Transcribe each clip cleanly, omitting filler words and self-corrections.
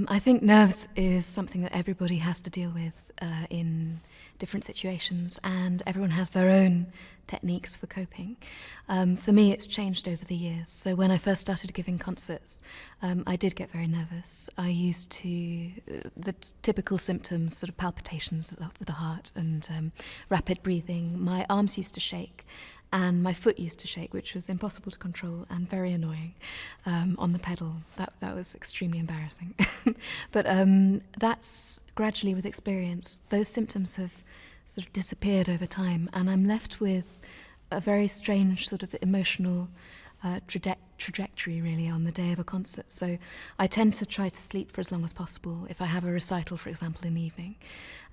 I think nerves is something that everybody has to deal with in different situations, and everyone has their own techniques for coping. For me, it's changed over the years. So when I first started giving concerts, I did get very nervous. I used to, the typical symptoms, sort of palpitations of the heart and rapid breathing. My arms used to shake. And my foot used to shake, which was impossible to control and very annoying on the pedal. That was extremely embarrassing. But that's gradually, with experience, those symptoms have sort of disappeared over time, and I'm left with a very strange sort of emotional trajectory, really, on the day of a concert. So I tend to try to sleep for as long as possible if I have a recital, for example, in the evening,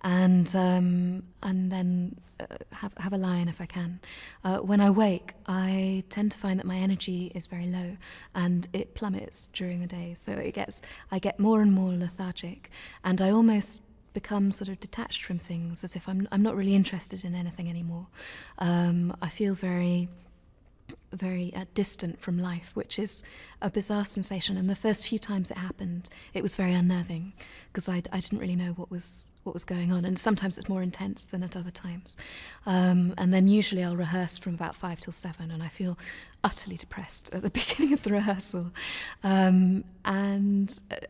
and then have a lie-in if I can. When I wake, I tend to find that my energy is very low and it plummets during the day. So I get more and more lethargic, and I almost become sort of detached from things, as if I'm not really interested in anything anymore. I feel very distant from life, which is a bizarre sensation. And the first few times it happened, it was very unnerving because I didn't really know what was going on. And sometimes it's more intense than at other times. And then usually I'll rehearse from about 5 till 7, and I feel utterly depressed at the beginning of the rehearsal. And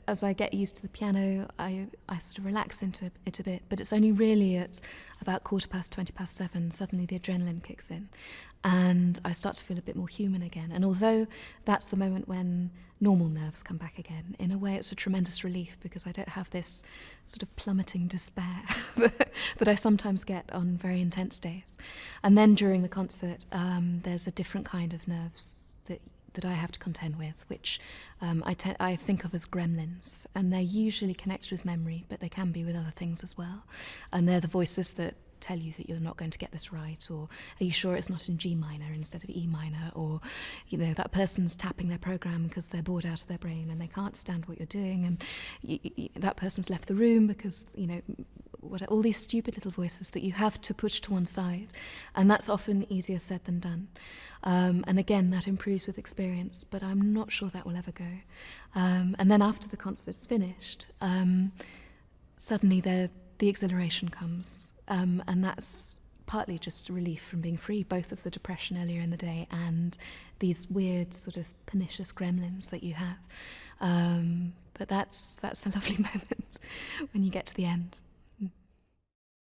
as I get used to the piano, I sort of relax into it a bit. But it's only really at about 7:15, suddenly the adrenaline kicks in, and I start to feel a bit more human again. And although that's the moment when normal nerves come back again, in a way it's a tremendous relief, because I don't have this sort of plummeting despair that I sometimes get on very intense days. And then during the concert, there's a different kind of nerves that I have to contend with, which I think of as gremlins. And they're usually connected with memory, but they can be with other things as well. And they're the voices that tell you that you're not going to get this right, or are you sure it's not in G minor instead of E minor, or that person's tapping their program because they're bored out of their brain and they can't stand what you're doing, and that person's left the room because all these stupid little voices that you have to push to one side. And that's often easier said than done, and again, that improves with experience, but I'm not sure that will ever go. And then after the concert's finished, suddenly the exhilaration comes, and that's partly just a relief from being free, both of the depression earlier in the day and these weird sort of pernicious gremlins that you have. But that's a lovely moment when you get to the end.